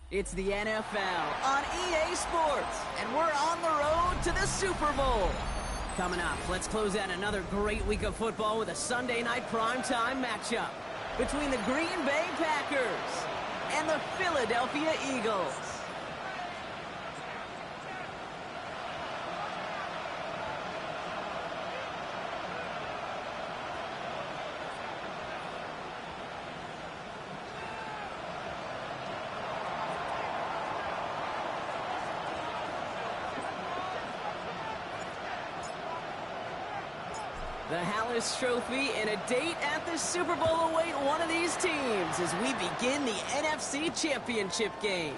It's the NFL on EA Sports, and we're on the road to the Super Bowl. Coming up, let's close out another great week of football with a Sunday night primetime matchup between the Green Bay Packers and the Philadelphia Eagles. The Hallis Trophy and a date at the Super Bowl await one of these teams as we begin the NFC Championship game.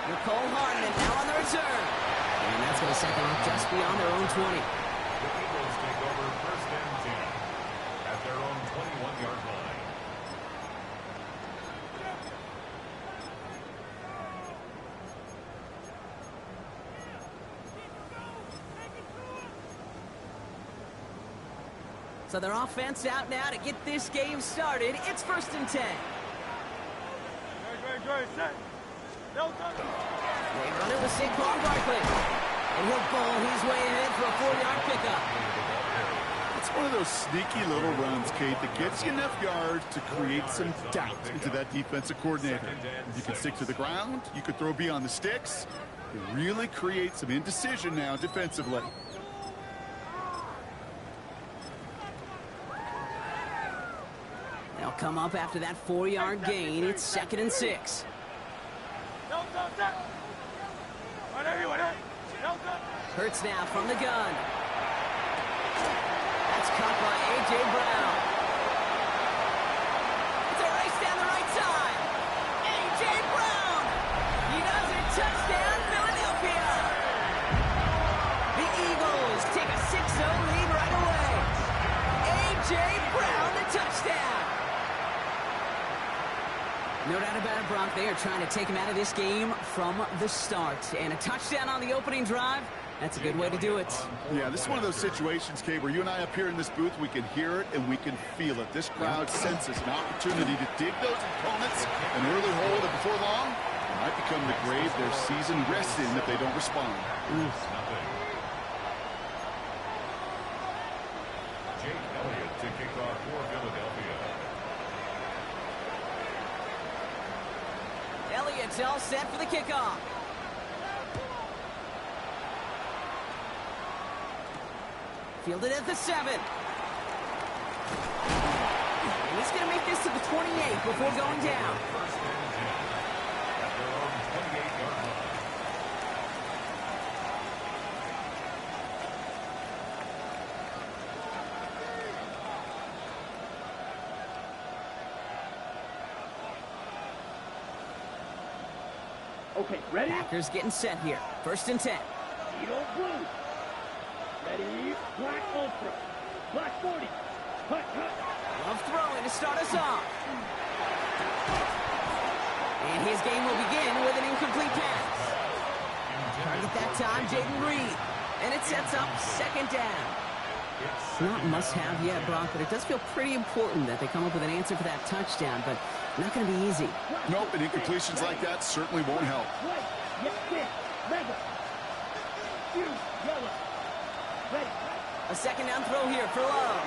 Nicole Hardman now on the return. And that's going to set them up just beyond their own 20. The Eagles take over first and 10 at their own 21-yard line. So their offense out now to get this game started. It's first and 10. They run it with Saquon Barkley. And he'll bowl his way ahead for a 4-yard pickup. It's one of those sneaky little runs, Kate, that gets you enough yards to create some doubt into that defensive coordinator. You can stick to the ground. You could throw beyond the sticks. It really creates some indecision now defensively. They'll come up after that 4-yard gain. It's second and 6. Hurts now from the gun. That's caught by A.J. Brown. It's a race down the right side. A.J. Brown. He does it. Touchdown, Philadelphia. The Eagles take a 6-0 lead right away. A.J. Brown, the touchdown. No doubt about it, Brock. They are trying to take him out of this game from the start. And a touchdown on the opening drive, that's a good way to do it. Yeah, this is one of those situations, Kate, where you and I up here in this booth, we can hear it and we can feel it. This crowd senses an opportunity to dig those opponents an early hole that before long might become the grave their season rests in if they don't respond. Jake Elliott to kick off for Philadelphia. Elliott's all set for the kickoff. Fielded at the 7. And he's going to make this to the 28 before going down. First and 10 at their own 28-yard line. Okay, ready? Packers getting set here. First and 10. Zero blue. Ready? Black ultra. Black 40. Cut, cut. Love throwing to start us off. And his game will begin with an incomplete pass. Target that time, Jaden Reed. And it sets up second down. It's not must-have yet, Brock, but it does feel pretty important that they come up with an answer for that touchdown, but not going to be easy. Nope, and incompletions like that certainly won't help. White. Yes, this. Red. Blue. Yellow. Ready. A second down throw here for Love.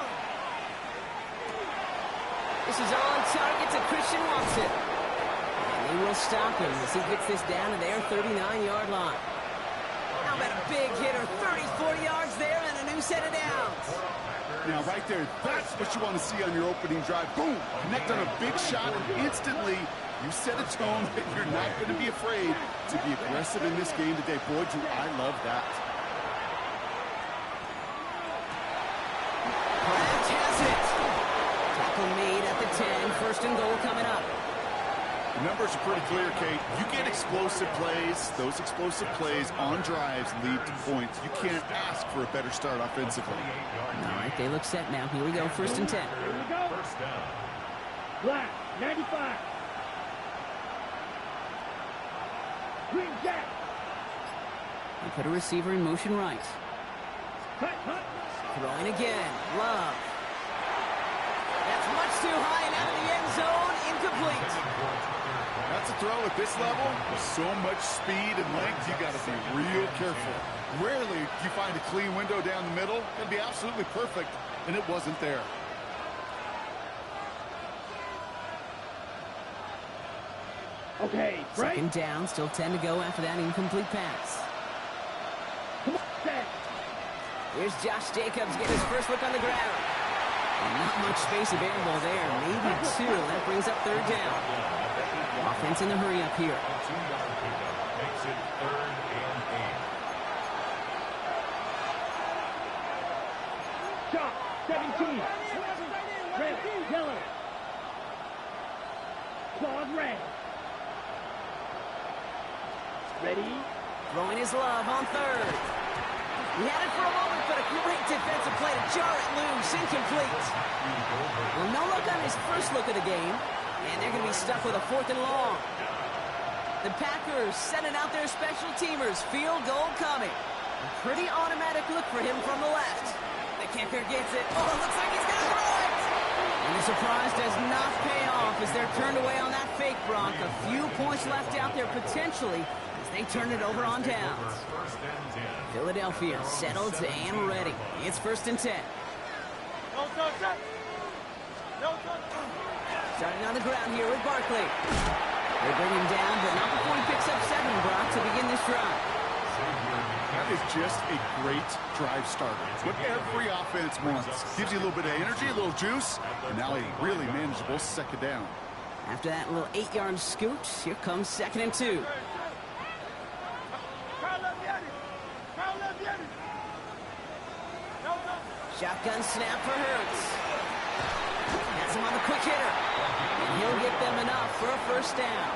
This is on target to Christian Watson. And they will stop him as he gets this down to their 39-yard line. How about a big hitter, 30, 40 yards there and a new set of downs. Now, right there, that's what you want to see on your opening drive. Boom! Connect on a big shot, and instantly you set a tone that you're not going to be afraid to be aggressive in this game today. Boy, do I love that. Pratt has it. Tackle made at the 10. First and goal coming up. The numbers are pretty clear, Kate. You get explosive plays. Those explosive plays on drives lead to points. You can't ask for a better start offensively. All right, they look set now. Here we go, first and 10. Here we go. First down. Black. 95. Green jack. They put a receiver in motion right. Cut, cut. Throwing again. Love. That's much too high and out of the end zone. Incomplete. That's a throw at this level, with so much speed and length, you got to be real careful. Rarely do you find a clean window down the middle. It'd be absolutely perfect, and it wasn't there. Okay, break. Second down, still 10 to go after that incomplete pass. Come on, set. Here's Josh Jacobs getting his first look on the ground. And not much space available there, maybe two. That brings up third down. Offense in the hurry up here. A 2-yard pickup makes it 3rd and 8. Shot, 17. Red, yellow. Claude red. Ready? Throwing his love on third. He had it for a moment, but a great defensive play to jar it loose. Incomplete. Well, no look on his first look of the game, and they're going to be stuck with a 4th and long. The Packers sending out their special teamers. Field goal coming. A pretty automatic look for him from the left. The kicker gets it. Oh, it looks like he's going to throw it. And the surprise does not pay off as they're turned away on that fake, Brock. A few points left out there potentially as they turn it over on downs. Philadelphia settled and ready. It's 1st and 10. Starting on the ground here with Barkley. They bring him down, but not before he picks up 7, Brock, to begin this drive. That is just a great drive starter. What every offense wants. Gives you a little bit of energy, a little juice, and now a really manageable second down. After that little 8-yard scoot, here comes 2nd and 2. Shotgun snap for Hurts. Has him on the quick hitter. And he'll get them enough for a 1st down.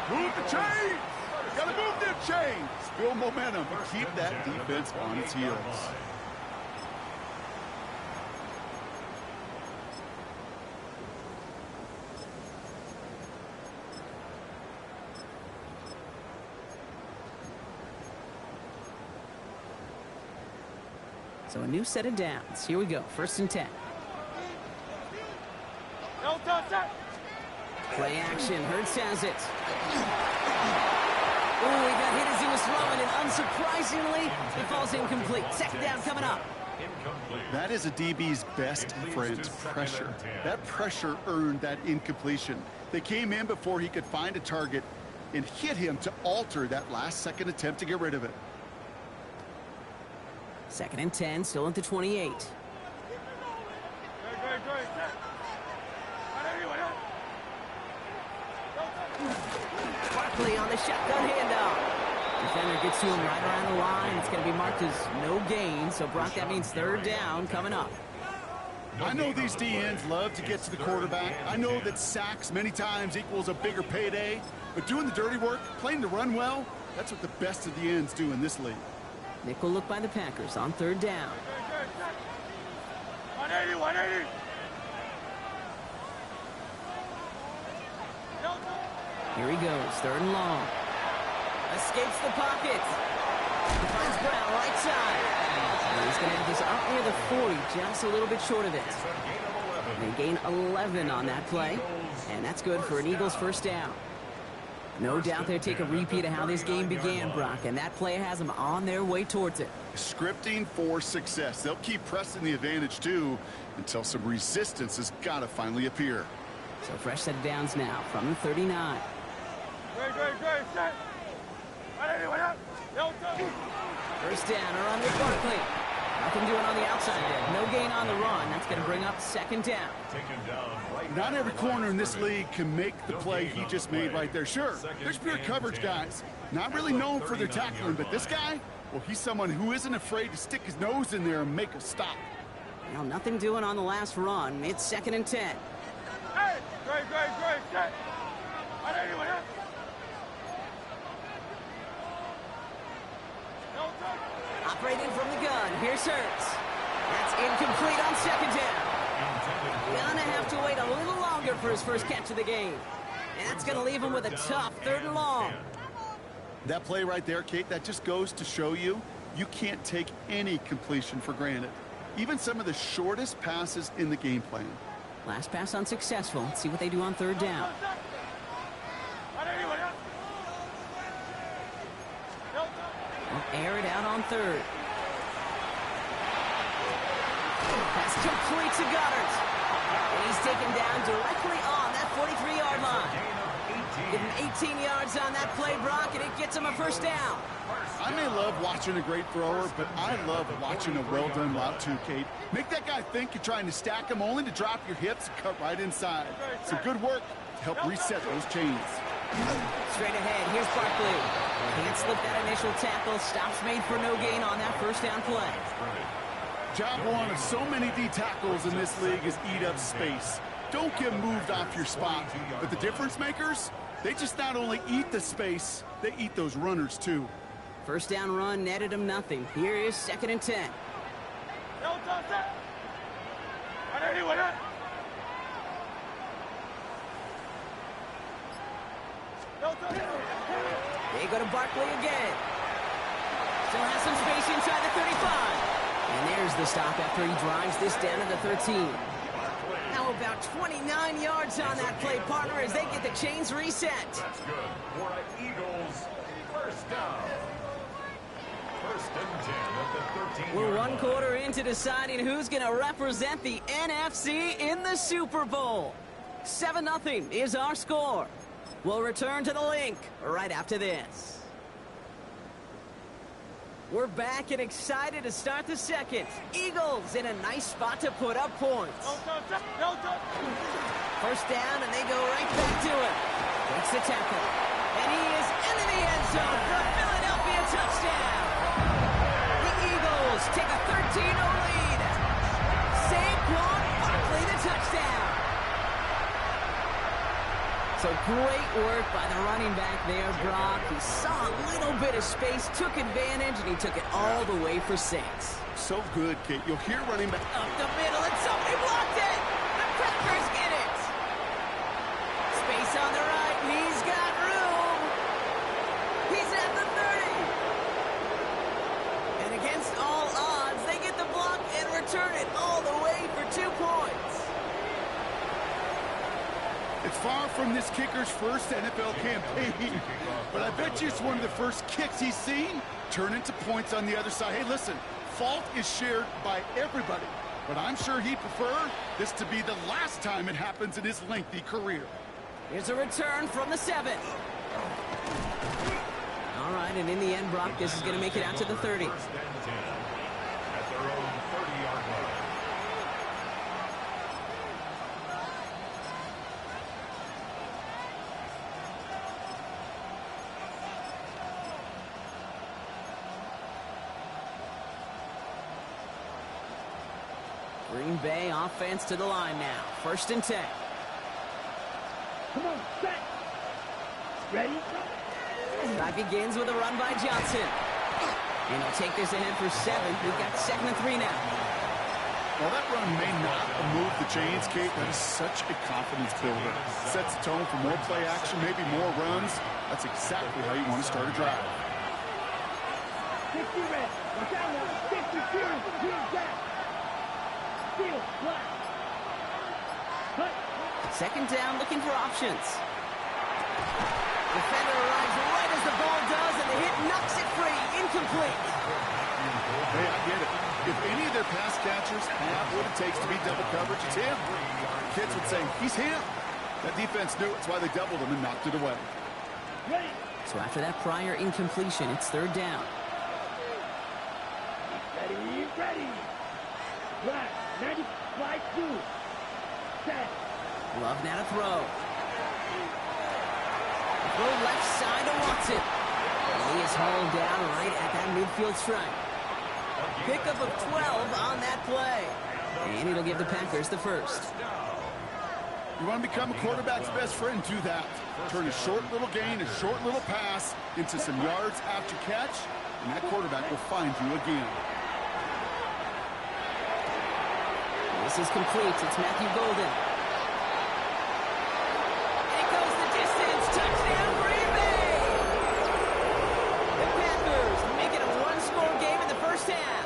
Move the chains! Gotta move them chains! Build momentum and keep that defense on its heels. So a new set of downs. Here we go. 1st and 10. Play action. Hurts has it. Oh, he got hit as he was throwing, and unsurprisingly, it falls incomplete. 2nd down coming up. That is a DB's best friend, pressure. That pressure earned that incompletion. They came in before he could find a target and hit him to alter that last-second attempt to get rid of it. 2nd and 10, still at the 28. Barkley on the shotgun handoff. Defender gets to him right around the line. It's going to be marked as no gain. So, Brock, that means 3rd down coming up. I know these DNs love to get to the quarterback. I know that sacks many times equals a bigger payday. But doing the dirty work, playing the run well, that's what the best of the ends do in this league. Nickel look by the Packers on 3rd down. 180. Here he goes, 3rd and long. Escapes the pocket. He finds Brown right side. And he's going to have this up near the 40, just a little bit short of it. They gain 11 on that play, and that's good for an Eagles 1st down. No doubt they'll take a repeat of how this game began, Brock, and that play has them on their way towards it. Scripting for success. They'll keep pressing the advantage, too, until some resistance has got to finally appear. So fresh set of downs now from the 39. Set. 1st down around with Barkley. Nothing doing on the outside there. No gain on the run. That's going to bring up 2nd down. Not every corner in this league can make the play he just made right there. Sure, there's pure coverage guys. Not really known for their tackling, but this guy, well, he's someone who isn't afraid to stick his nose in there and make a stop. Well, nothing doing on the last run. It's 2nd and 10. Hey, great. Set. 180. Operating from the gun. Here's Hurts. That's incomplete on 2nd down. Gonna have to wait a little longer for his first catch of the game. And that's gonna leave him with a tough 3rd and long. That play right there, Kate, that just goes to show you can't take any completion for granted. Even some of the shortest passes in the game plan. Last pass unsuccessful. Let's see what they do on 3rd down. Air it out on third. Pass complete to Goddard. And he's taken down directly on that 43-yard line. Give him 18 yards on that play, Brock, and it gets him a first down. I may love watching a great thrower, but I love watching a well-done route too, Kate. Make that guy think you're trying to stack him only to drop your hips and cut right inside. Some good work to help reset those chains. Straight ahead, here's Barkley. Can't slip that initial tackle. Stops made for no gain on that first down play. Job one of so many D tackles in this league is eat up space. Don't get moved off your spot. But the difference makers, they just not only eat the space, they eat those runners too. First down run netted him nothing. Here is 2nd and 10. They go to Barkley again. Still has some space inside the 35. And there's the stop after he drives this down to the 13. Now about 29 yards on that play, partner, as they get the chains reset. That's good. For the Eagles, first down. First and 10 at the 13. We're 1 quarter into deciding who's going to represent the NFC in the Super Bowl. 7-0 is our score. We'll return to the link right after this. We're back and excited to start the second. Eagles in a nice spot to put up points. First down, and they go right back to it. Takes the tackle. And he is into the end zone for a Philadelphia touchdown. The Eagles take a 13-0 lead. Saquon Barkley, the touchdown. So great work by the running back there, Brock. He saw a little bit of space, took advantage, and he took it all the way for 6. So good, Kate. You'll hear running back Up the middle, and somebody blocked it. The Packers get it. Space on the right, and he's got room. He's at the 30. And against all odds, they get the block and return it all the way for 2 points. It's far from this kicker's first NFL campaign, but I bet you it's one of the first kicks he's seen turn into points on the other side. Hey, listen, fault is shared by everybody, but I'm sure he'd prefer this to be the last time it happens in his lengthy career. Here's a return from the 7. All right, and in the end, Brock, this is going to make it out to the 30. First and 10 at their own 30-yard line. Green Bay offense to the line now. First and 10. Come on, set. Ready? Drive begins with a run by Johnson. And he'll take this ahead for 7. We've got 2nd and 3 now. While that run may not move the chains, Kate, that is such a confidence builder. Sets the tone for more play action, maybe more runs. That's exactly how you want to start a drive. 60 red. Watch out now. 60 serious. Here's that. Steal. Black. Cut. 2nd down, looking for options. Defender arrives right as the ball does, and the hit knocks it free. Incomplete. Hey, I get it. If any of their pass catchers have what it takes to beat double coverage, it's him. Kids would say, he's him. That defense knew it's why they doubled him and knocked it away. Ready. So after that prior incompletion, it's 3rd down. Ready. Ready. Black. 90. Slide through. Set. Love now to throw. Throw left side to Watson. And he is hauled down right at that midfield stripe. Pickup of 12 on that play. And it'll give the Packers the first. You want to become a quarterback's best friend, do that. Turn a short little gain, a short little pass into some yards after catch, and that quarterback will find you again. This is complete. It's Matthew Golden. And it goes the distance. Touchdown, Green Bay! The Packers make it a 1-score game in the first half.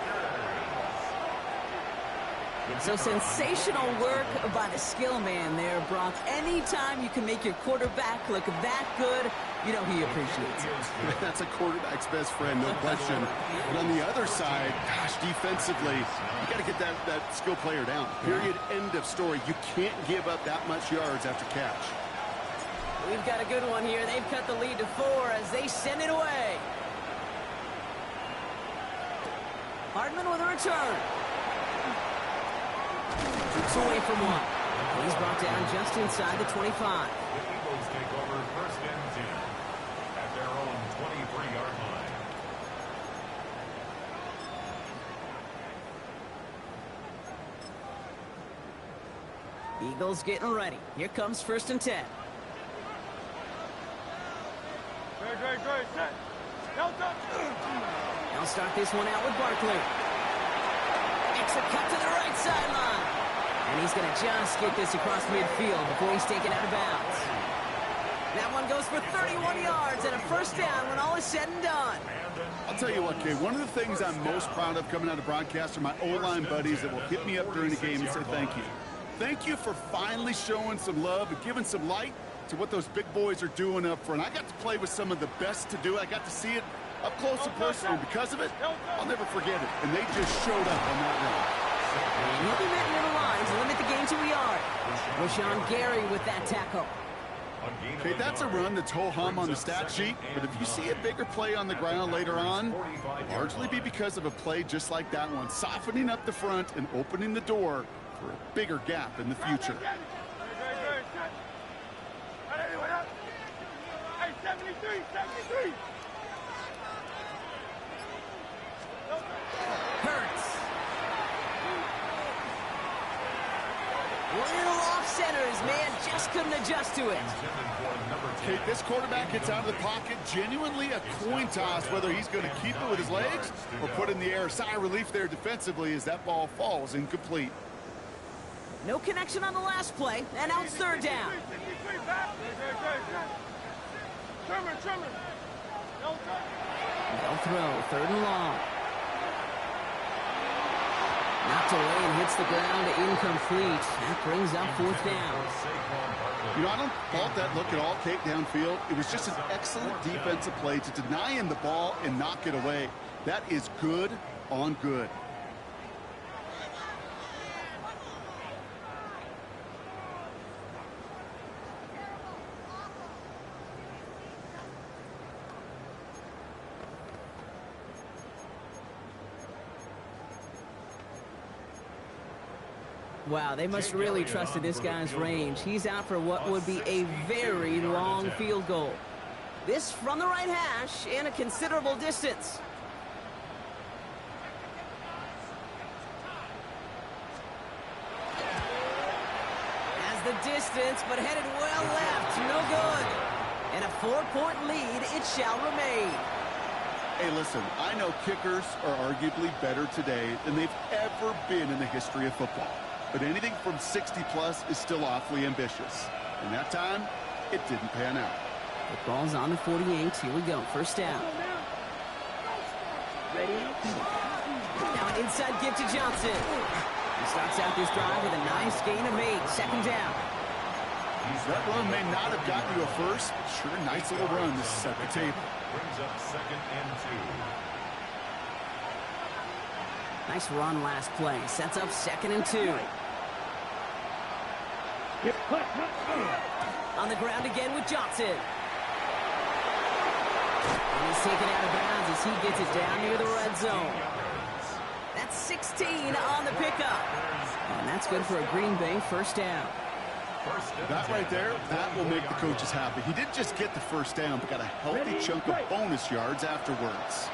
So So sensational work by the skill man there, Brock. Anytime you can make your quarterback look that good, you know he appreciates it. That's a quarterback's best friend, no question. But on the other side, gosh, defensively, you got to get that skill player down. Period, end of story. You can't give up that much yards after catch. We've got a good one here. They've cut the lead to 4 as they send it away. Hardman with a return. It's away from 1. He's brought down just inside the 25. The Eagles take over 1st and 10 at their own 23-yard line. Eagles getting ready. Here comes 1st and 10. They'll start this one out with Barkley. Makes a cut to the right sideline. And he's going to just get this across midfield before he's taken out of bounds. That one goes for 31 yards and a 1st down when all is said and done. I'll tell you what, Kay, one of the things I'm most proud of coming out of broadcast are my O-line buddies that will hit me up during the game and say thank you. Thank you for finally showing some love and giving some light to what those big boys are doing up front. I got to play with some of the best to do it. I got to see it up close and personal. Because of it, I'll never forget it. And they just showed up on that run. He'll be met near the lines and limit the game to a yard. Rashawn Gary with that tackle. Okay, that's a run that's ho-hum on the stat sheet, but if you see a bigger play on the ground later on, largely be because of a play just like that one, softening up the front and opening the door for a bigger gap in the future. Hey, 73. Hurts. Little off center. His man just couldn't adjust to it. Okay, this quarterback gets out of the pocket, genuinely a coin toss whether he's going to keep it with his legs or put it in the air. Sigh of relief there defensively as that ball falls incomplete. No connection on the last play, and now it's 3rd down. They'll throw, 3rd and long. Knocked away and hits the ground, incomplete. That brings up 4th down. You know, I don't fault that look at all, Kate, downfield. It was just an excellent defensive play to deny him the ball and knock it away. That is good on good. Wow, they must really trust in this guy's range. He's out for what would be a very long field goal. This from the right hash and a considerable distance. Has the distance, but headed well left. No good. And a 4-point lead, it shall remain. Hey, listen, I know kickers are arguably better today than they've ever been in the history of football. But anything from 60-plus is still awfully ambitious. And that time, it didn't pan out. The ball's on the 48. Here we go. 1st down. Ready? Now an inside give to Johnson. He starts out this drive with a nice gain of 8. 2nd down. That run may not have gotten you a first, but sure, nice little run to set the table. Brings up 2nd and 2. Nice run last play. Sets up 2nd and 2. On the ground again with Johnson. And he's taken out of bounds as he gets it down near the red zone. That's 16 on the pickup. And that's good for a Green Bay 1st down. That right there, that will make the coaches happy. He didn't just get the 1st down, but got a healthy chunk of bonus yards afterwards.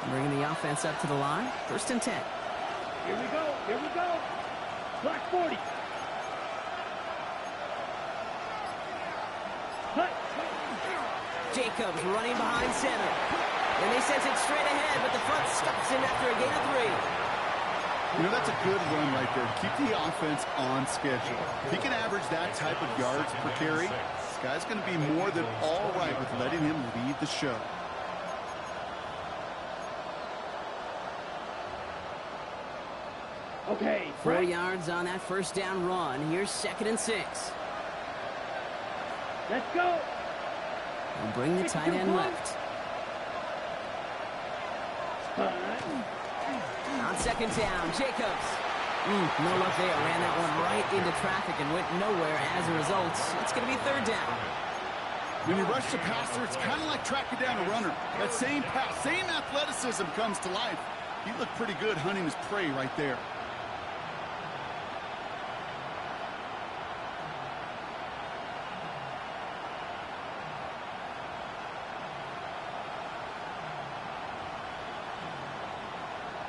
Bringing the offense up to the line. 1st and 10. Here we go. Black 40. Jacobs running behind center. And they sense it straight ahead, but the front stops him after a gain of 3. You know, that's a good run right there. Keep the offense on schedule. If he can average that type of yards per carry, this guy's going to be more than all right with letting him lead the show. Okay. 4 yards on that first down run. Here's 2nd and 6. Let's go. And bring the tight end left. On 2nd down, Jacobs. No luck there. Ran that one right into traffic and went nowhere as a result. It's going to be 3rd down. When you rush the passer, it's kind of like tracking down a runner. That same pass, same athleticism comes to life. He looked pretty good hunting his prey right there.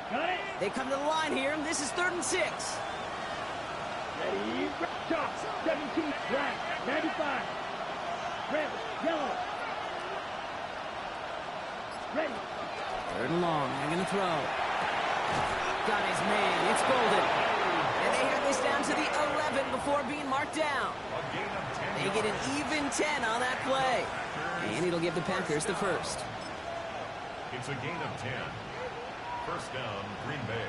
Got it. They come to the line here, and this is 3rd and 6. Ready. Top. 17. Black. 95. Red. Yellow. Ready. 3rd and long. They're going to throw. Got his man. It's Golden. And they have this down to the 11 before being marked down. They get an even 10 on that play. And it'll give the Packers the first. It's a gain of 10. 1st down, Green Bay.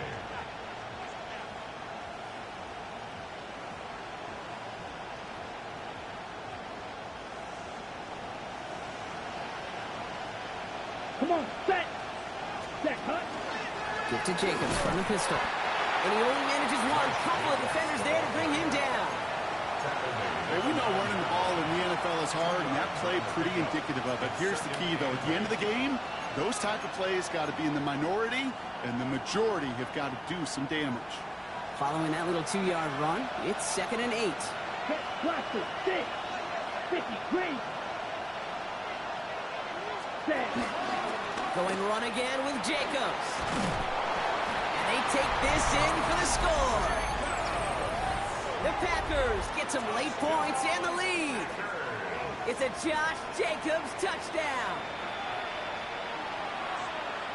Come on. Set. Set. Cut. Give to Jacobs from the pistol. And he only manages one. Couple of defenders there to bring him down. Hey, we know running the ball in the NFL is hard, and that play pretty indicative of it. Here's the key, though. At the end of the game, those type of plays got to be in the minority, and the majority have got to do some damage. Following that little 2-yard run, it's 2nd and 8. Set. Blaster. 6. 53. Set. Going run again with Jacobs. And they take this in for the score. The Packers get some late points and the lead. It's a Josh Jacobs touchdown.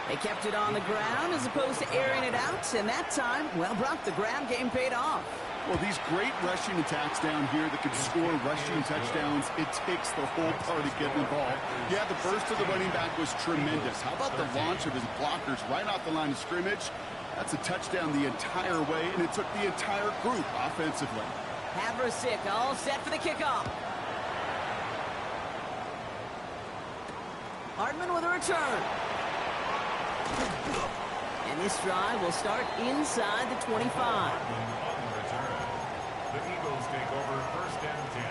They kept it on the ground as opposed to airing it out, and that time, well, Brock, the ground game paid off. Well, these great rushing attacks down here that can score rushing touchdowns, it takes the whole party getting involved. Yeah, the burst of the running back was tremendous. How about the launch of his blockers right off the line of scrimmage? That's a touchdown the entire way, and it took the entire group offensively. Haversick all set for the kickoff. Hartman with a return. And this drive will start inside the 25. The Eagles take over 1st and 10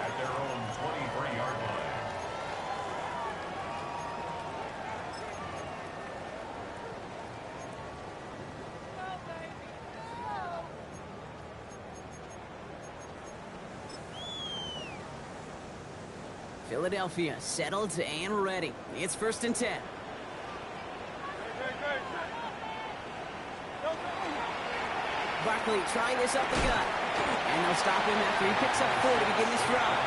at their own 23-yard line. Philadelphia settled and ready. It's 1st and 10. Barkley trying this up the gut. And they'll stop him after he picks up 4 to begin this drive.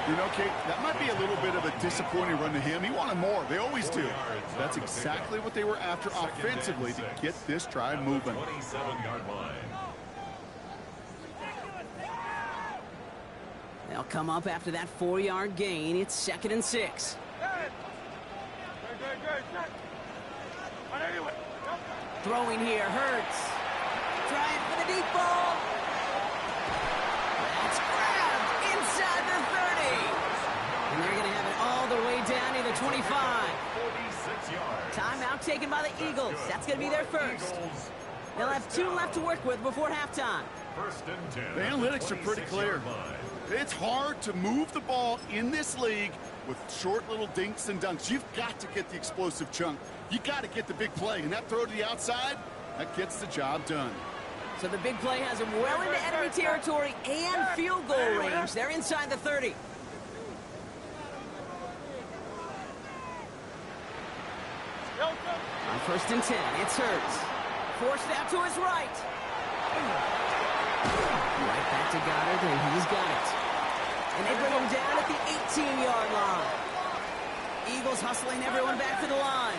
You know, Kate, that might be a little bit of a disappointing run to him. He wanted more. They always do. That's exactly what they were after offensively to get this drive moving. 27-yard line. They'll come up after that 4-yard gain. It's 2nd and 6. Throwing here, Hurts. Trying for the deep ball. That's grabbed inside the 30. And they're going to have it all the way down to the 25. 46 yards. Timeout taken by the Eagles. That's going to be their first. They'll have 2 left to work with before halftime. 1st and 10. The analytics are pretty clear. It's hard to move the ball in this league with short little dinks and dunks. You've got to get the explosive chunk. You got to get the big play. And that throw to the outside, that gets the job done. So the big play has them well into enemy territory and field goal range. They're inside the 30. On 1st and 10, it's Hurts. Forced out to his right. Right back to Goddard, and he's got it. And they bring him down at the 18-yard line. Eagles hustling everyone back to the line.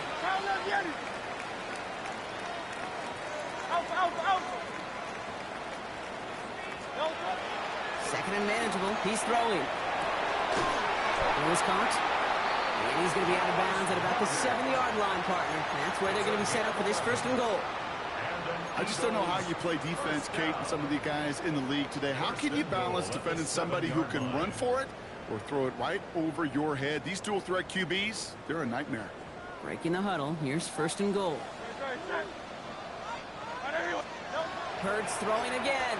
Second and manageable. He's throwing. It was caught. And he's going to be out of bounds at about the 7-yard line, partner. That's where they're going to be set up for this 1st and goal. I just don't know how you play defense, Kate, and some of the guys in the league today. How can you balance defending somebody who can run for it or throw it right over your head? These dual threat QBs, they're a nightmare. Breaking the huddle. Here's 1st and goal. Hurts throwing again.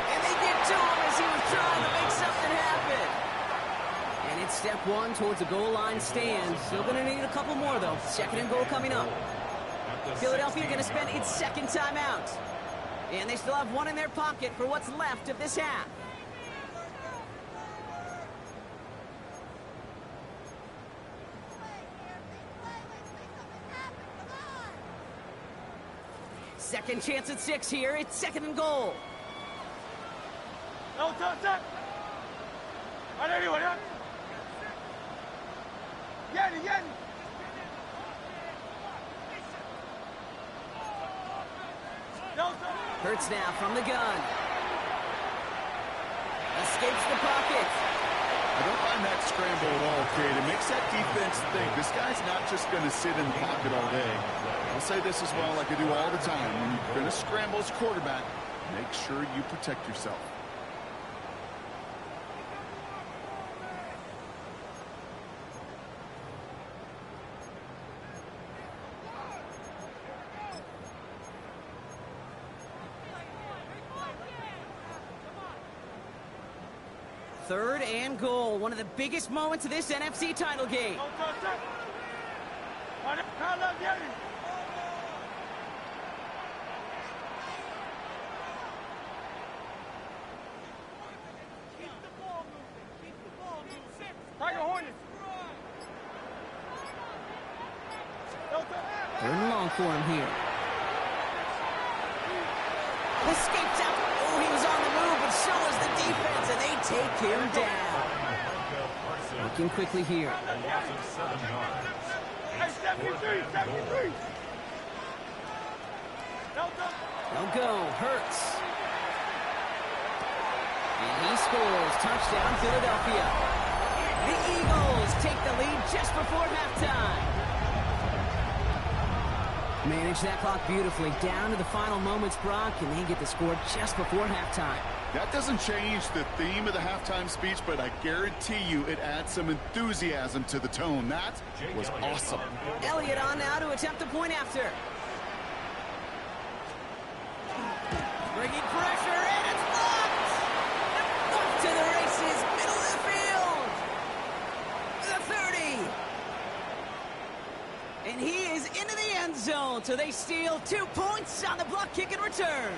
And they get to him as he was trying to make something happen. And it's step 1 towards the goal line stand. Still going to need a couple more, though. 2nd and goal coming up. Philadelphia going to spend its 2nd timeout. And they still have 1 in their pocket for what's left of this half. Second chance at 6 here. It's 2nd and goal. No, touch. Hurts now from the gun. Escapes the pocket. I don't mind that scramble at all, Kate. It makes that defense think this guy's not just going to sit in the pocket all day. I'll say this as well, like I do all the time. When you're going to scramble as quarterback, make sure you protect yourself. Third and goal. One of the biggest moments of this NFC title game. Third and long for him here. Escapes out. Oh, he was on the move, but so was the defense, and they take him down. Looking quickly here. They'll go. Hurts. And he scores. Touchdown, Philadelphia. The Eagles take the lead just before halftime. Manage that clock beautifully. Down to the final moments, Brock, and they get the score just before halftime. That doesn't change the theme of the halftime speech, but I guarantee you it adds some enthusiasm to the tone. That was awesome. Elliott on now to attempt the point after. Bringing pressure, and it's blocked! Off to the races, middle of the field! The 30! And he is into the end zone, so they steal 2 points on the block kick and return.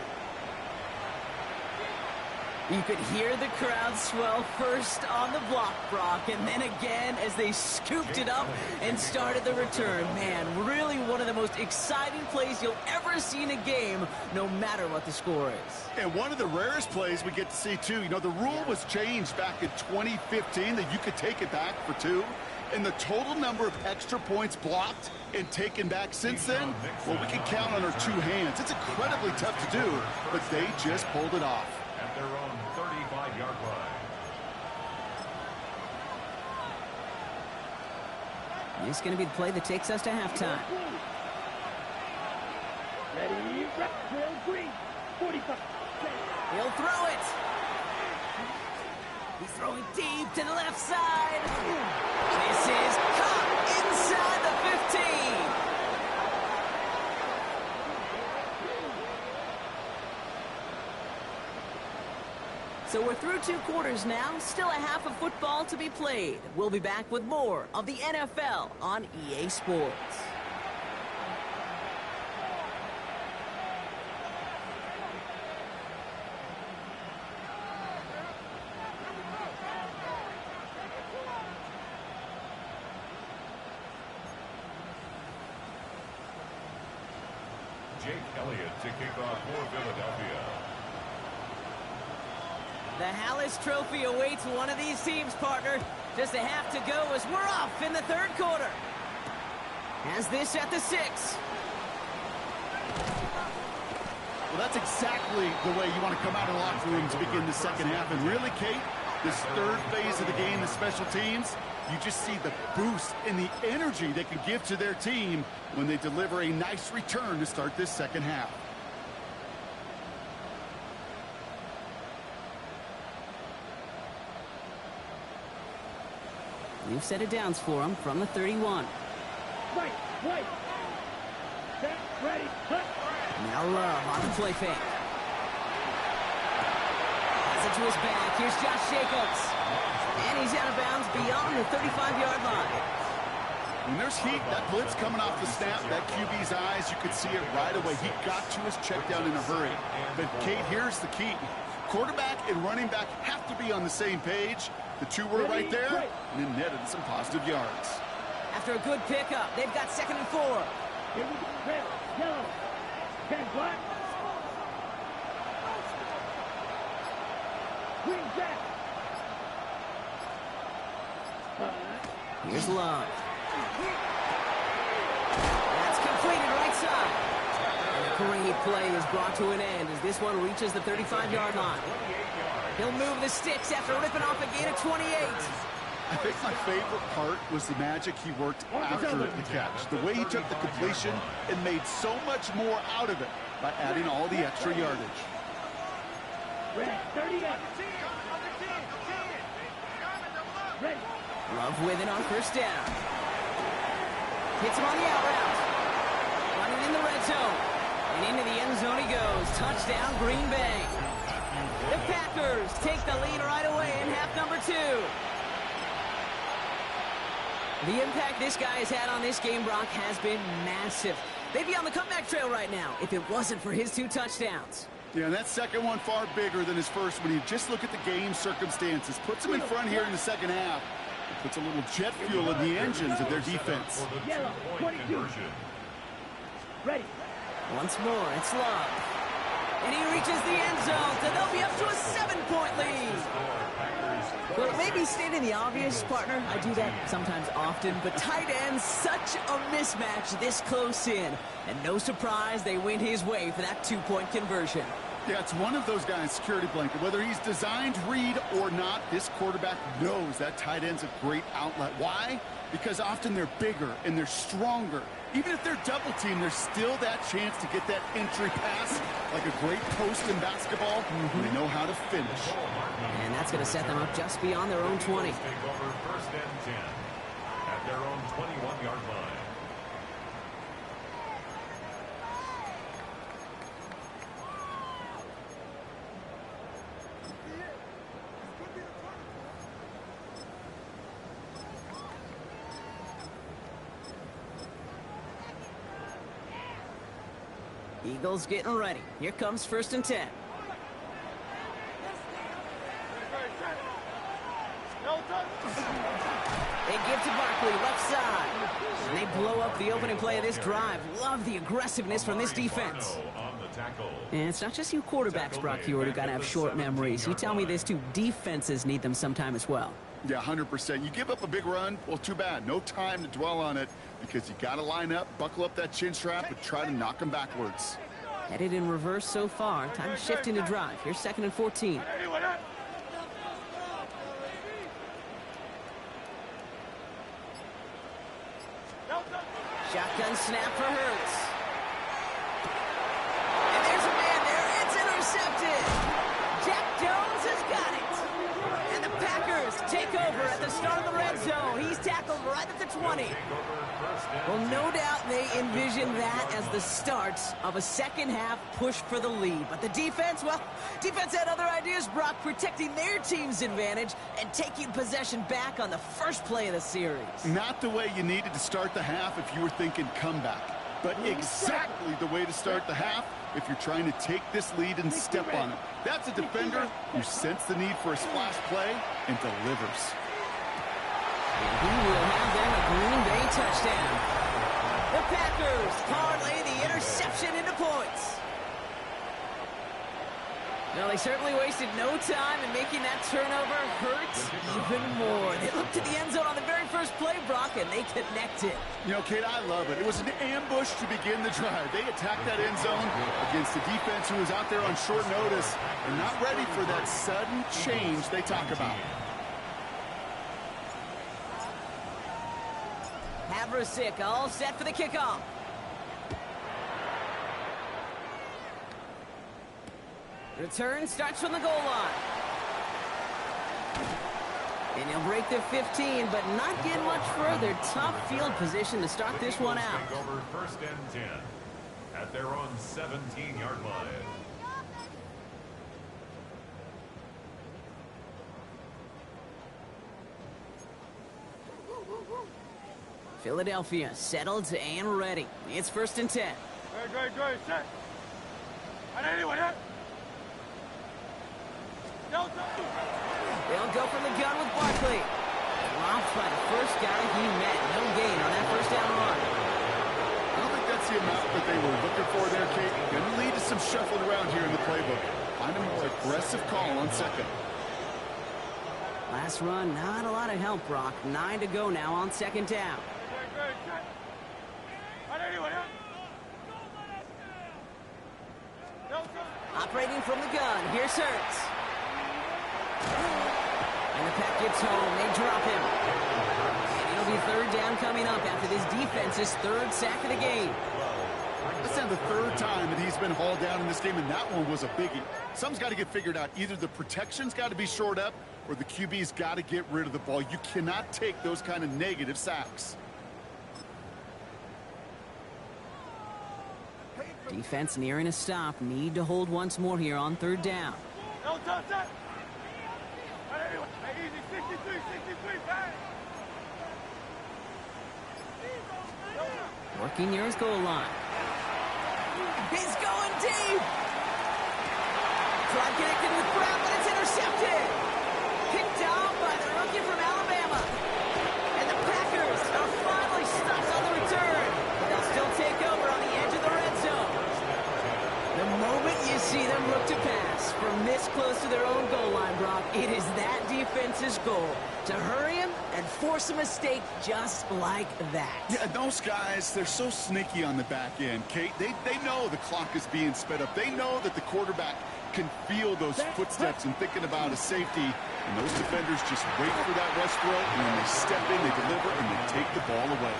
You could hear the crowd swell first on the block, Brock, and then again as they scooped it up and started the return. Man, really one of the most exciting plays you'll ever see in a game, no matter what the score is. And one of the rarest plays we get to see, too. You know, the rule was changed back in 2015 that you could take it back for 2. And the total number of extra points blocked and taken back since then, well, we can count on our 2 hands. It's incredibly tough to do, but they just pulled it off. At their own 35-yard line. This is going to be the play that takes us to halftime. Ready, green, 45. He'll throw it. He's throwing deep to the left side. This is caught inside the 15. So we're through 2 quarters now. Still a half of football to be played. We'll be back with more of the NFL on EA Sports. Jake Elliott to kick off for Philadelphia. The Hallis Trophy awaits one of these teams, partner. Just a half to go as we're off in the 3rd quarter. Has this at the 6. Well, that's exactly the way you want to come out of the locker room to begin the 2nd half. And really, Kate, this 3rd phase of the game, the special teams, you just see the boost and the energy they can give to their team when they deliver a nice return to start this 2nd half. We've set it downs for him from the 31. Right. Set, ready, cut. Now Love on the play fake. Pass it to his back. Here's Josh Jacobs. And he's out of bounds beyond the 35-yard line. When there's heat, that blitz coming off the snap, that QB's eyes, you could see it right away. He got to his check down in a hurry. But, Kate, here's the key. Quarterback and running back have to be on the same page. The two were right there, and it netted some positive yards. After a good pickup, they've got 2nd and 4. Here we go. Red, yellow, 10 black. Green jack. Here's Love. That's completed right side. And a great play is brought to an end as this one reaches the 35-yard line. He'll move the sticks after ripping off a gain of 28. I think my favorite part was the magic he worked after the catch. The way he took the completion and made so much more out of it by adding all the extra yardage. Red, 38. Ready. Love with it on 1st down. Hits him on the out route. Running in the red zone. And into the end zone he goes. Touchdown, Green Bay. The Packers take the lead right away in half number 2. The impact this guy has had on this game, Brock, has been massive. They'd be on the comeback trail right now if it wasn't for his 2 touchdowns. Yeah, and that second one far bigger than his first when you just look at the game circumstances. Puts them in front here in the second half. It puts a little jet fuel in the engines of their defense. Yellow, 22. Ready. Once more, it's Love. And he reaches the end zone, so they'll be up to a 7-point lead. Well, it may be stating the obvious, partner. I do that sometimes often, but tight ends, such a mismatch this close in. And no surprise, they went his way for that 2-point conversion. Yeah, it's one of those guys' security blanket. Whether he's designed read or not, this quarterback knows that tight end's a great outlet. Why? Because often they're bigger and they're stronger. Even if they're double teamed, there's still that chance to get that entry pass, like a great post in basketball. They know how to finish. And that's going to set them up just beyond their own 20. Take over 1st and 10 at their own 21-yard line. Eagles getting ready. Here comes 1st and 10. They give to Barkley, left side. And they blow up the opening play of this drive. Love the aggressiveness from this defense. And it's not just you quarterbacks, Brock Hewitt, who got to have short memories. You tell me this too. Defenses need them sometime as well. Yeah, 100%. You give up a big run, well, too bad. No time to dwell on it because you got to line up, buckle up that chin strap, and try to knock them backwards. Headed in reverse so far. Time to shift into drive. Here's 2nd and 14. Shotgun snap for Hurts. And there's a man there. It's intercepted. Jack Jones has got it. And the Packers take over at the start of the red zone. He's tackled right at the 20. Well, no doubt they envision that as the start of a second-half push for the lead. But the defense, well, defense had other ideas, Brock, protecting their team's advantage and taking possession back on the first play of the series. Not the way you needed to start the half if you were thinking comeback, but exactly the way to start the half if you're trying to take this lead and step on it. That's a defender who senses the need for a splash play and delivers. And he will have them a Green Bay touchdown. The Packers parlay the interception into points. Well, they certainly wasted no time in making that turnover hurt even more. They looked to the end zone on the very first play, Brock, and they connected. You know, Kate, I love it. It was an ambush to begin the drive. They attacked that end zone against the defense who was out there on short notice and not ready for that sudden change they talk about. Havrasik all set for the kickoff. Return starts from the goal line. And he'll break the 15, but not get much further. Tough field position to start this one out. Take over first and 10 at their own 17-yard line. Philadelphia settled and ready. It's first and 10. Great, set. They'll go from the gun with Barkley. Dropped by the first guy he met. No gain on that first down run. I don't think that's the amount that they were looking for there, Kate. Going to lead to some shuffling around here in the playbook. Find a more aggressive call on second. Last run, not a lot of help, Brock. 9 to go now on second down. Operating from the gun, here's Hurts. And the pack gets home, they drop him. And it'll be third down coming up after this defense's third sack of the game. That's now the third time that he's been hauled down in this game, and that one was a biggie. Something's got to get figured out. Either the protection's got to be shored up, or the QB's got to get rid of the ball. You cannot take those kind of negative sacks. Defense nearing a stop. Need to hold once more here on third down. Working near his goal line. He's going deep. Drive connected with Brown, but it's intercepted. Picked down by the rookie from Alabama. And the Packers are finally stopped on the return. They'll still take over on the edge of the red zone. The moment you see them look to pass from this close to their own goal line, Brock, it is that defense's goal to hurry him and force a mistake just like that. Yeah, those guys, they're so sneaky on the back end, Kate. They know the clock is being sped up. They know that the quarterback can feel those footsteps and thinking about a safety. And those defenders just wait for that rush throw, and when they step in, they deliver, and they take the ball away.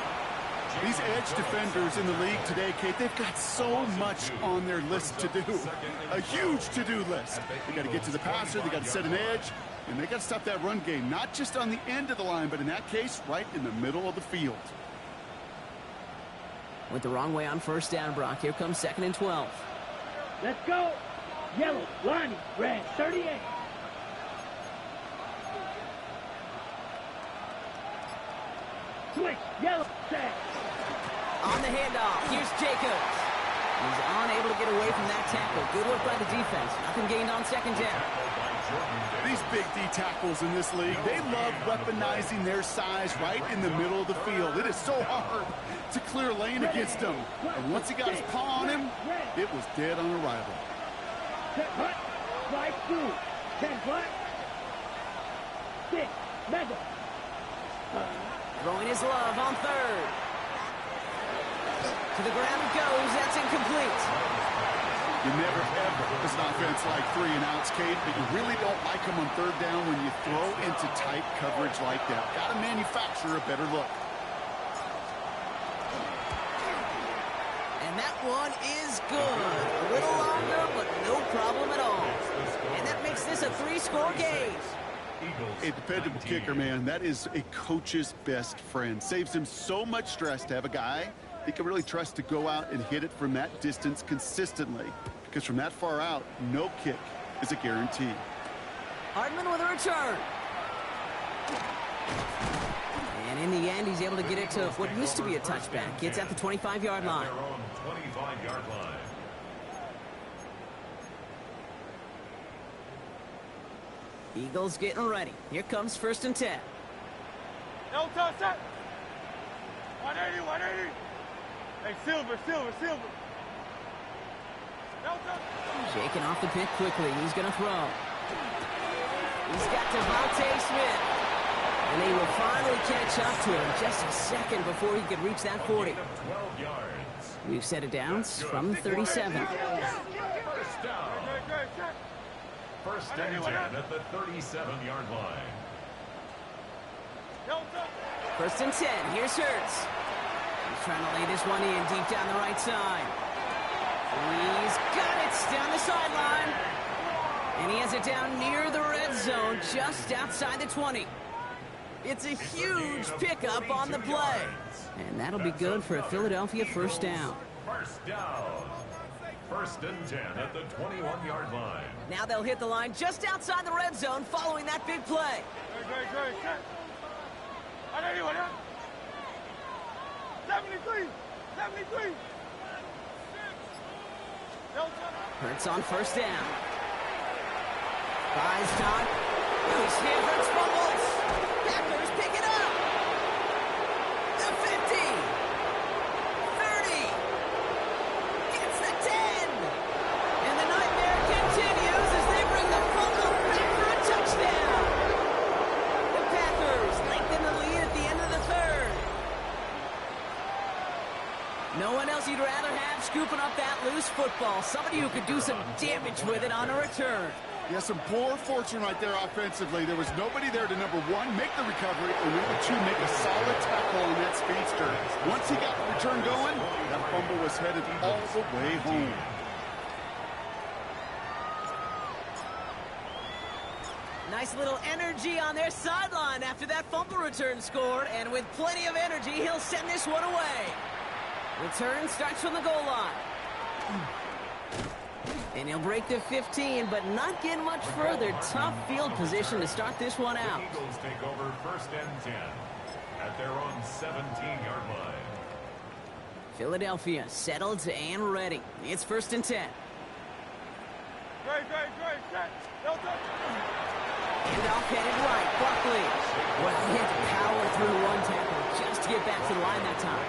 These edge defenders in the league today, Kate, they've got so much on their list to do. A huge to-do list. They got to get to the passer, they got to set an edge, and they got to stop that run game, not just on the end of the line, but in that case, right in the middle of the field. Went the wrong way on first down, Brock. Here comes second and 12. Let's go. Yellow, Lonnie, red, 38. Switch, yellow, set. On the handoff, here's Jacobs. He's unable to get away from that tackle. Good work by the defense. Nothing gained on second down. These big D tackles in this league, they love weaponizing their size right in the middle of the field. It is so hard to clear lane against him. And once he got his paw on him, it was dead on arrival. Set hut, slide through. 10 black. 6, mega. Throwing his love on third. To the ground it goes. That's incomplete. You never ever as an offense like 3 and outs, Kate, but you really don't like them on third down when you throw into tight coverage like that. Got to manufacture a better look. And that one is good. A little longer, but no problem at all. And that makes this a 3-score game. A dependable kicker, man. That is a coach's best friend. Saves him so much stress to have a guy he can really trust to go out and hit it from that distance consistently. Because from that far out, no kick is a guarantee. Hardman with a return. And in the end, he's able to get it to what used to be a touchback. It's at the 25-yard line. 25-yard line. Eagles getting ready. Here comes first and 10. No touch, set. 180, 180. Hey, Silver. No touch. Shaking off the pick quickly. He's going to throw. He's got Devontae Smith. And they will finally catch up to him just a second before he could reach that 40. 12 yards. We've set it down from 37. First down. First and 10 at the 37-yard line. First and 10. Here's Hurts. He's trying to lay this one in deep down the right side. He's got it down the sideline. And he has it down near the red zone, just outside the 20. It's a huge pickup on the play. And that'll be good for a Philadelphia first down. First down. First and 10 at the 21-yard line. Now they'll hit the line just outside the red zone following that big play. Great. 73. Hurts on first down. Buys time. Loose Hurts fumbles. Packers pick it up. The 50. 30. Gets the 10. And the nightmare continues as they bring the fumble back for a touchdown. The Packers lengthen the lead at the end of the third. No one else you'd rather have scooping up that loose football. Somebody who could do some damage with it on a return. Yeah, some poor fortune right there offensively. There was nobody there to, number one, make the recovery, and number two, make a solid tackle on that speedster. Once he got the return going, that fumble was headed all the way home. Nice little energy on their sideline after that fumble return scored, and with plenty of energy, he'll send this one away. Return starts from the goal line. And he'll break the 15, but not get much further. Tough field position to start this one out. The Eagles take over first and 10 at their own 17-yard line. Philadelphia settled and ready. It's first and 10. Great. Handoff headed right. Buckley. Well, he had to power through one tackle just to get back to the line that time.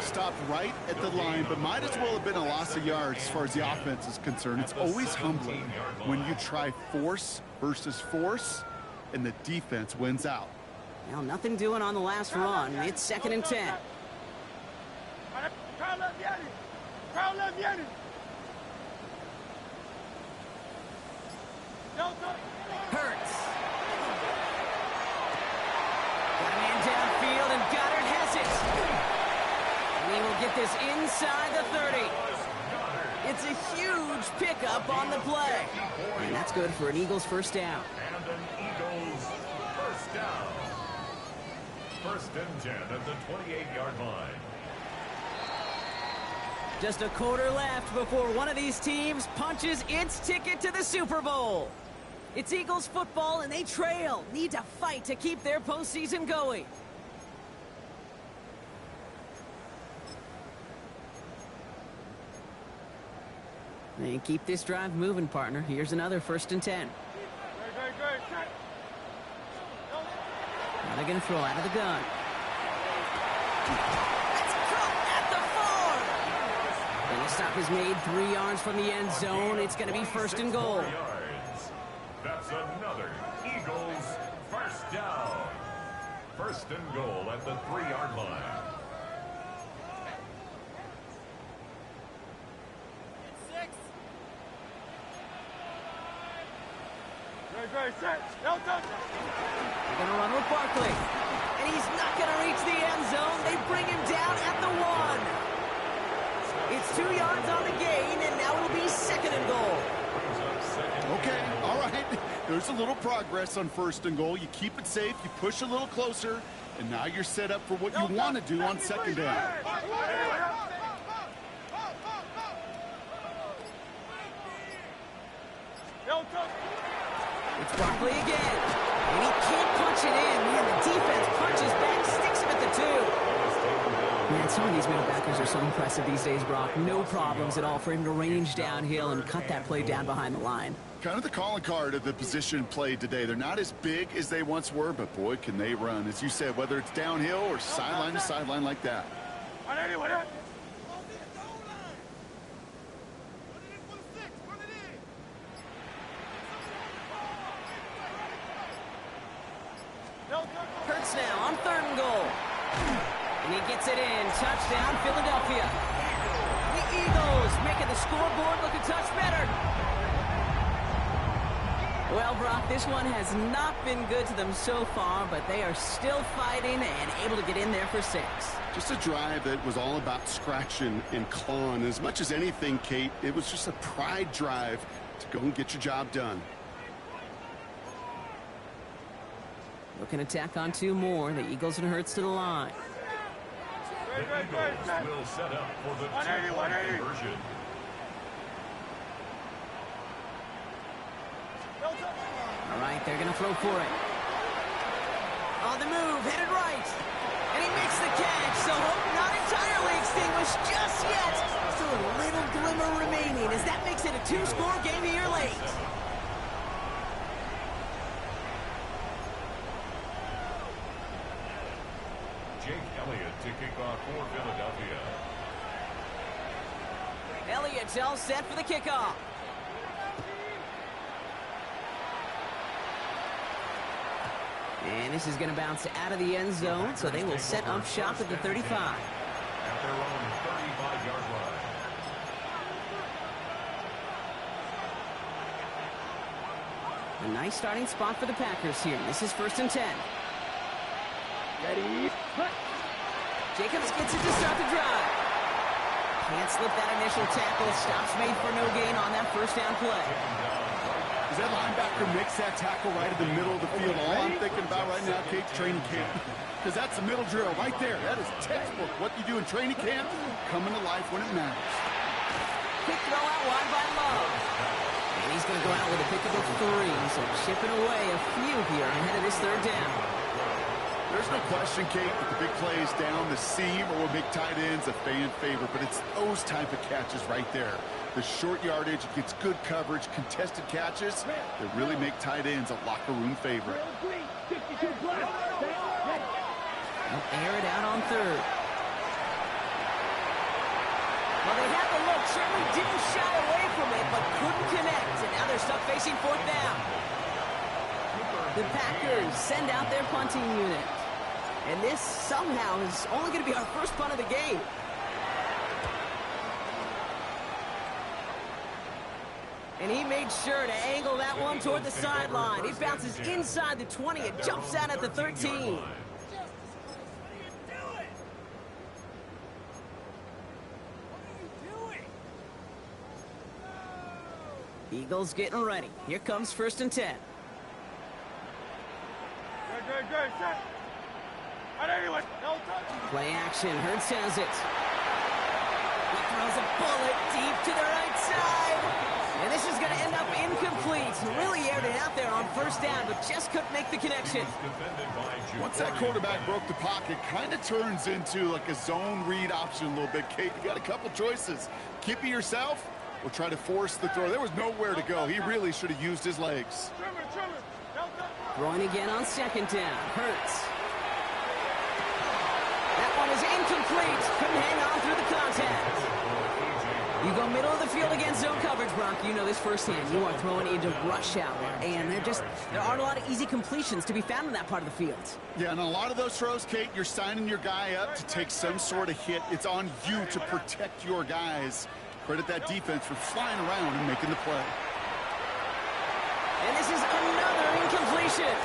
Stopped right at the line, but might as well have been a loss of yards as far as the offense is concerned. It's always humbling when you try force versus force, and the defense wins out. Well, nothing doing on the last run. It's second and 10. Hurts. Got a man downfield, and Goddard has it. And he will get this inside the 30. It's a huge pickup on the play. And that's good for an Eagles first down. And an Eagles first down. First and 10 at the 28-yard line. Just a quarter left before one of these teams punches its ticket to the Super Bowl. It's Eagles football, and they trail. Need to fight to keep their postseason going. And keep this drive moving, partner. Here's another first and 10. Now they're going to throw out of the gun. That's caught at the 4. And the stop is made 3 yards from the end zone. It's going to be first and goal. That's another Eagles first down. First and goal at the 3-yard line. They're going to run with Barkley. And he's not going to reach the end zone. They bring him down at the 1. It's 2 yards on the gain, and now it'll be second and goal. Okay, all right. There's a little progress on first and goal. You keep it safe, you push a little closer, and now you're set up for what you want to do on second down. It's Barkley again. And he can't punch it in. Man, the defense punches back, sticks him at the 2. Man, some of these middle backers are so impressive these days, Brock. No problems at all for him to range downhill and cut that play down behind the line. Kind of the calling card of the position played today. They're not as big as they once were, but boy, can they run. As you said, whether it's downhill or sideline to sideline like that. Hurts now on third and goal. And he gets it in. Touchdown, Philadelphia. The Eagles making the scoreboard look a touch better. Well, Brock, this one has not been good to them so far, but they are still fighting and able to get in there for 6. Just a drive that was all about scratching and clawing. As much as anything, Kate, it was just a pride drive to go and get your job done. Looking to tack on 2 more. The Eagles and Hurts to the line. The Eagles will set up for the 2-point conversion. All right, they're going to throw for it. On the move, headed right. And he makes the catch, so hope not entirely extinguished just yet. Still a little glimmer remaining as that makes it a 2-score game here late. Jake Elliott to kick off for Philadelphia. Elliott's all set for the kickoff. And this is going to bounce out of the end zone, so they will set up shop at the 35. At their own 35-yard line. A nice starting spot for the Packers here. This is 1st and 10. Ready, cut. Jacobs gets it to start the drive. Can't slip that initial tackle. Stops made for no gain on that 1st down play. As that linebacker makes that tackle right in the middle of the field, all I'm thinking about right now, Kate, training camp. Because that's the middle drill right there. That is textbook. What you do in training camp, coming to life when it matters. Quick throw out wide by Love. And he's going to go out with a pickable 3. So chipping away a few here ahead of this 3rd down. There's no question, Kate, that the big plays down the seam or will make tight ends a fan favorite, but it's those type of catches right there. The short yardage, gets good coverage, contested catches that really make tight ends a locker room favorite. They'll air it out on 3rd. Well, they had the look, certainly didn't shy away from it, but couldn't connect. And now they're stuck facing 4th down. The Packers send out their punting unit. And this somehow is only going to be our first punt of the game. And he made sure to angle that one toward the sideline. It bounces inside the 20. It jumps out at the 13. Eagles getting ready. Here comes 1st and 10. Play action. Hurts has it. He throws a bullet deep to the right side. And this is going to end up incomplete. Really aired it out there on 1st down, but just couldn't make the connection. Once that quarterback broke the pocket, kind of turns into like a zone read option a little bit, Kate. You got a couple choices. Keep it yourself or try to force the throw. There was nowhere to go. He really should have used his legs. Throwing again on 2nd down. Hurts. That one is incomplete. Couldn't hang on through the contact. You go middle of the field against zone coverage, Brock. You know this firsthand. You are throwing into rush hour, and there aren't a lot of easy completions to be found in that part of the field. Yeah, and a lot of those throws, Kate, you're signing your guy up to take some sort of hit. It's on you to protect your guys. Credit that defense for flying around and making the play. And this is another incompletion.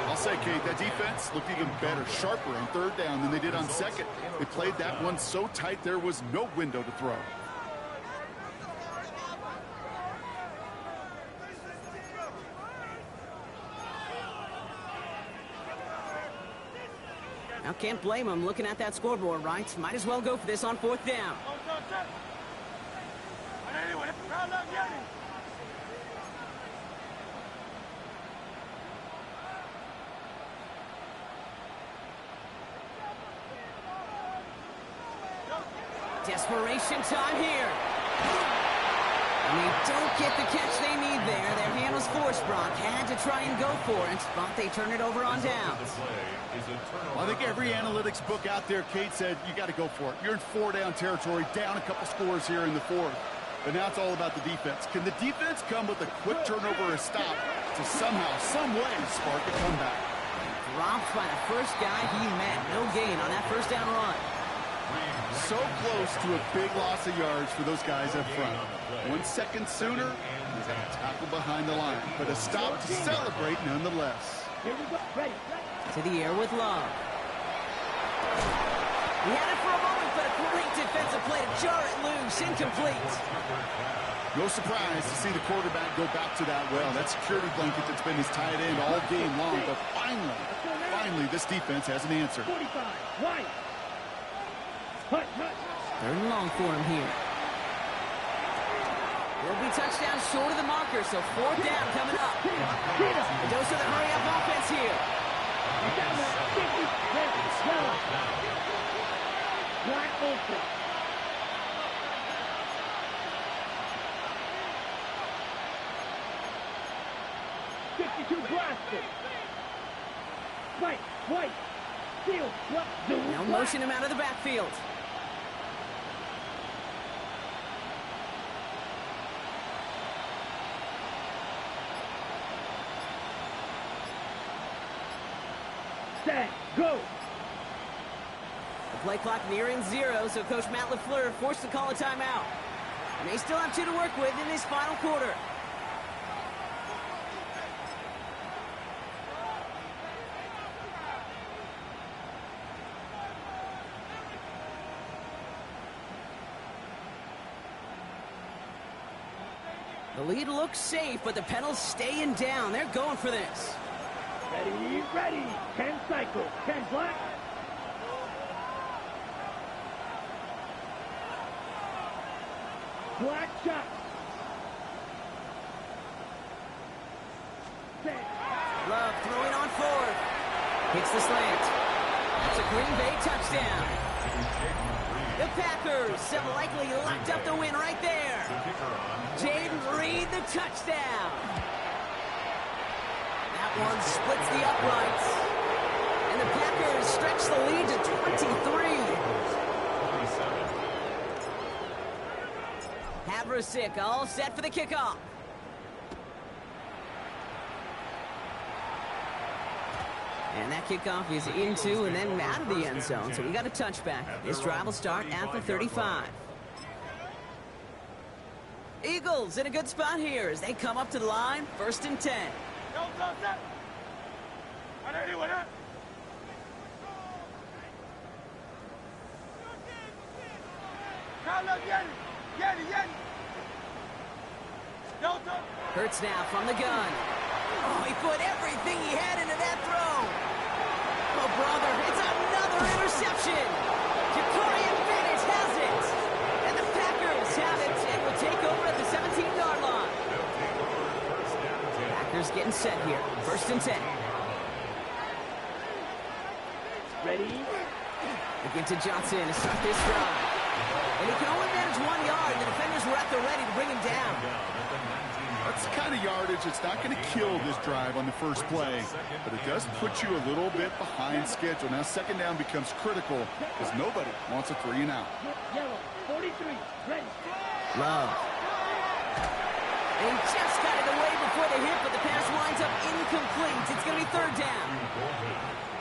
I'll say, Kate, that defense looked even better, sharper on 3rd down than they did on 2nd. They played that one so tight there was no window to throw. Now, can't blame him looking at that scoreboard, right? Might as well go for this on 4th down. Desperation time here. And they don't get the catch they need there. Their hand was forced, Brock. Had to try and go for it, but they turn it over on downs. Well, I think every analytics book out there, Kate, said you got to go for it. You're in 4-down territory, down a couple scores here in the 4th. But now it's all about the defense. Can the defense come with a quick turnover or a stop to somehow, some way, spark a comeback? Dropped by the first guy he met. No gain on that 1st down run. So close to a big loss of yards for those guys up front. 1 second sooner, he's got a tackle behind the line. But a stop to celebrate nonetheless. To the air with Love. He had it for a moment but a great defensive play to jar it loose. Incomplete. No surprise to see the quarterback go back to that well. That security blanket that's been his tight end all game long. But finally, this defense has an answer. 45, right. Hut. Third and long for him here. Will be touchdown short of the marker, so fourth down coming up. A dose of the hurry-up offense here. Black Ultra. Blaster. White. Field. Now motion him out of the backfield. Set. Go. The play clock nearing 0, so Coach Matt LaFleur forced to call a timeout. And they still have 2 to work with in this final quarter. The lead looks safe, but the pedals staying down. They're going for this. Ready. 10 cycles. 10 black. Black shot. Set. Love throwing on fourth. Hits the slant. That's a Green Bay touchdown. The Packers have likely locked up the win right there. Jaden Reed, the touchdown. That one splits the uprights. And the Packers stretch the lead to 23. Havrasik all set for the kickoff. And that kickoff is into and then out of the end zone. So we got a touchback. This drive will start at the 35. Eagles in a good spot here as they come up to the line. 1st and 10. Hurts now from the gun. Oh, he put everything he had into that throw. Oh, brother, it's another interception. Jacorian Bennett has it. And the Packers have it and will take over at the 17-yard line. Packers getting set here. 1st and 10. Ready. They get to Johnson to start this drive. And he can only manage 1 yard. The defenders were at the ready to bring him down. That's the kind of yardage that's not going to kill this drive on the first play, but it does put you a little bit behind schedule. Now 2nd down becomes critical because nobody wants a 3 and out. Yellow, 43, ready. Love. They just got it away before the hit, but the pass winds up incomplete. It's going to be 3rd down.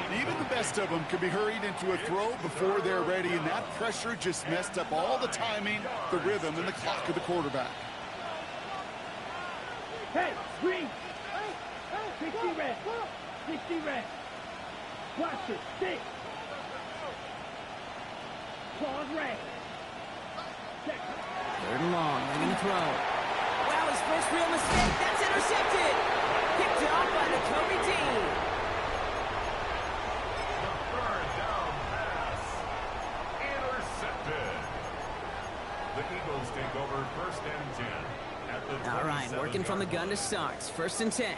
And even the best of them can be hurried into a throw before they're ready, and that pressure just messed up all the timing, the rhythm, and the clock of the quarterback. Hey, green. 60 red. 60 red. Watch it. 6. Claws red. 3rd and long. They're going to throw. Wow, his first real mistake. That's intercepted. Picked off by Nakobe Dean. The 3rd down pass. Intercepted. The Eagles take over 1st and 10. All right, working from the gun to start. 1st and 10.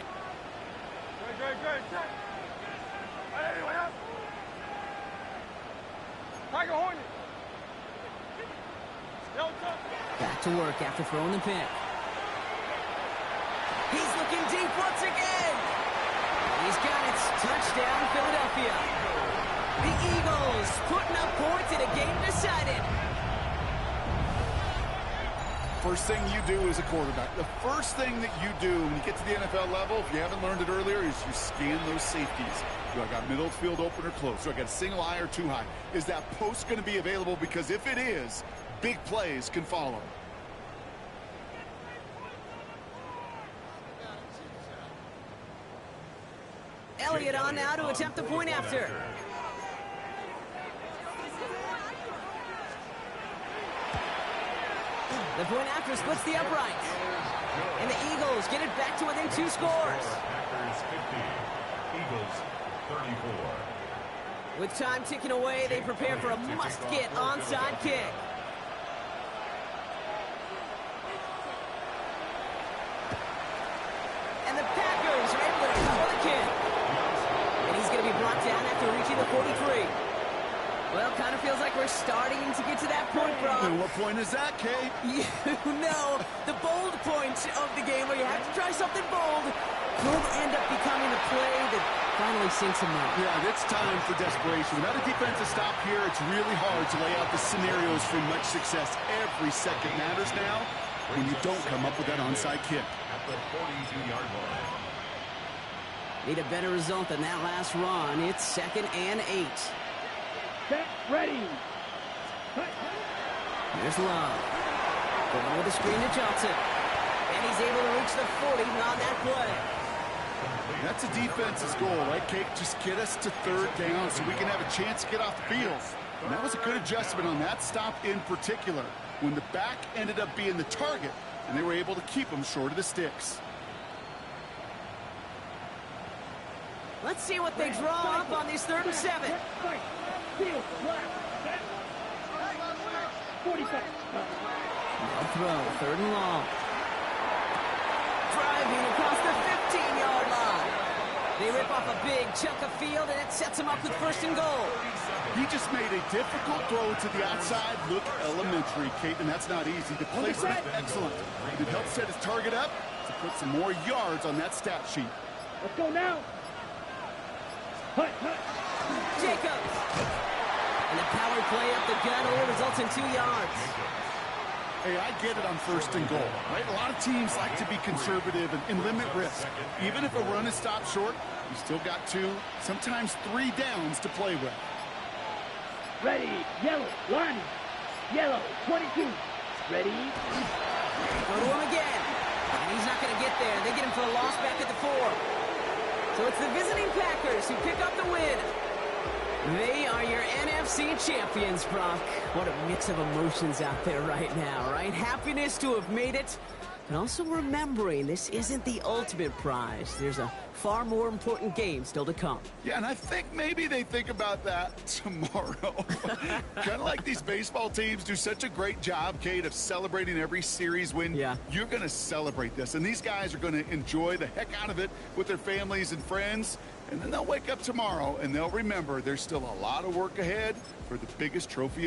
Back to work after throwing the pick. He's looking deep once again. He's got it. Touchdown, Philadelphia. The Eagles putting up points in a game decided. First thing you do as a quarterback, the first thing that you do when you get to the NFL level, if you haven't learned it earlier, is you scan those safeties. Do I got middle field open or close? Do I got a single high or 2 high? Is that post going to be available? Because if it is, big plays can follow. Elliott on now to attempt the point after. The point after splits the uprights. And the Eagles get it back to within 2 scores. Packers 50, Eagles 34. With time ticking away, they prepare for a must-get onside kick. And the Packers are able to cover the kick. And he's going to be brought down after reaching the 43. Well, kind of feels like we're starting to get to that point, Brock. And what point is that, Kate? You know, the bold point of the game where you have to try something bold could end up becoming the play that finally sinks him out. Yeah, it's time for desperation. Without a defensive stop here, it's really hard to lay out the scenarios for much success. Every second matters now when you don't come up with that onside kick. At the 42-yard line. Need a better result than that last run. It's 2nd and 8. Set, ready. Cut. Here's Love. Going with the screen to Johnson. And he's able to reach the 40 on that play. That's a defense's goal, right, Kate? Just get us to 3rd down so we can have a chance to get off the field. And that was a good adjustment on that stop in particular, when the back ended up being the target, and they were able to keep him short of the sticks. Let's see what they draw up on these 3rd and 7. Field, left, set. 40 seconds. No throw, 3rd and long. Driving across the 15-yard line. They rip off a big chunk of field, and it sets them up with 1st and goal. He just made a difficult throw to the outside look elementary, Kate, and that's not easy. The placement is excellent. It helped set his target up to put some more yards on that stat sheet. Let's go now. Hut, hut. Jacobs. And the power play up the gut only results in 2 yards. Hey, I get it on 1st and goal, right? A lot of teams like to be conservative and limit risk. Even if a run is stopped short, you still got 2, sometimes 3 downs to play with. Ready, yellow, line. Yellow, 22. Ready. Go to him again. And he's not going to get there. They get him for a loss back at the 4. So it's the visiting Packers who pick up the win. They are your NFC champions, Brock. What a mix of emotions out there right now, right? Happiness to have made it, but also remembering this isn't the ultimate prize. There's a far more important game still to come. Yeah, and I think maybe they think about that tomorrow. Kind of like these baseball teams do such a great job, Kate, of celebrating every series win. Yeah. You're going to celebrate this, and these guys are going to enjoy the heck out of it with their families and friends. And then they'll wake up tomorrow, and they'll remember there's still a lot of work ahead for the biggest trophy of